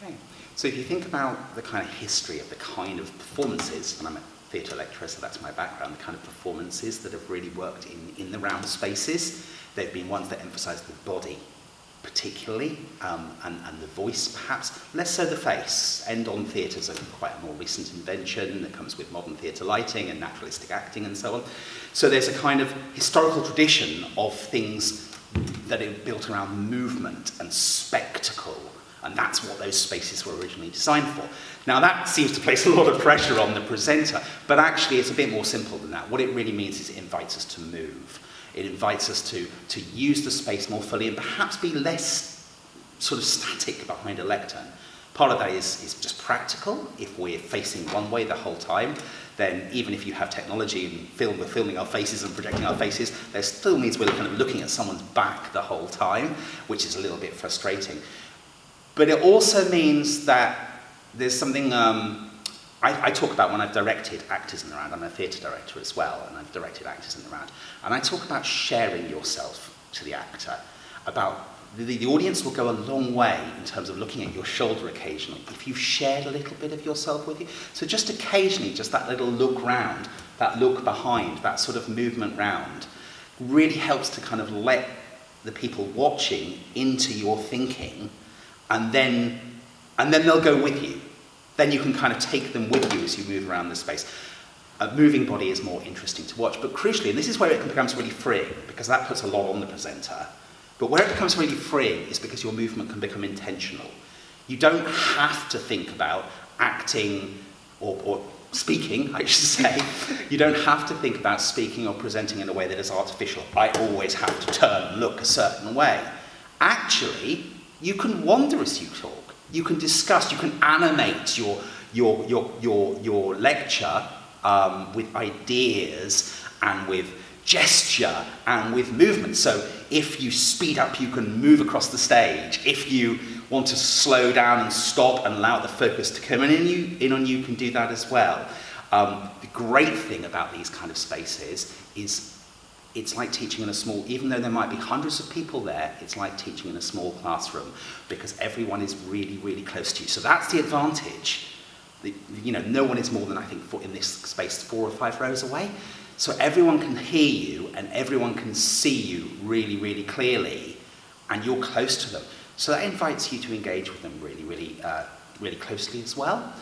Okay, so if you think about the kind of history of the kind of performances, and I'm a theatre lecturer, so that's my background, the kind of performances that have really worked in the round spaces, they've been ones that emphasise the body particularly, and the voice perhaps, less so the face. End-on theatres are quite a more recent invention that comes with modern theatre lighting and naturalistic acting and so on. So there's a kind of historical tradition of things that are built around movement and spectacle, and that's what those spaces were originally designed for. Now that seems to place a lot of pressure on the presenter, but actually it's a bit more simple than that. What it really means is it invites us to move. It invites us to use the space more fully and perhaps be less sort of static behind a lectern. Part of that is just practical. If we're facing one way the whole time, then even if you have technology and we're filming our faces and projecting our faces, there still means we're kind of looking at someone's back the whole time, which is a little bit frustrating. But it also means that there's something I talk about when I've directed actors in the round. I'm a theatre director as well, and I've directed actors in the round. And I talk about sharing yourself to the actor, about the audience will go a long way in terms of looking at your shoulder occasionally, if you've shared a little bit of yourself with you. So just occasionally, just that little look round, that look behind, that sort of movement round, really helps to kind of let the people watching into your thinking, and then they'll go with you. Then you can kind of take them with you as you move around the space. A moving body is more interesting to watch, but crucially, and this is where it becomes really freeing, because that puts a lot on the presenter, but where it becomes really freeing is because your movement can become intentional. You don't have to think about acting or speaking, I should say. You don't have to think about speaking or presenting in a way that is artificial. I always have to turn and look a certain way. Actually, you can wander as you talk. You can discuss, you can animate your lecture with ideas and with gesture and with movement. So if you speed up, you can move across the stage. If you want to slow down and stop and allow the focus to come in on you, you can do that as well. The great thing about these kind of spaces is it's like teaching in a small, even though there might be hundreds of people there, it's like teaching in a small classroom because everyone is really, really close to you. So that's the advantage. No one is more than, I think, in this space 4 or 5 rows away. So everyone can hear you and everyone can see you really, really clearly, and you're close to them. So that invites you to engage with them really, really, really closely as well.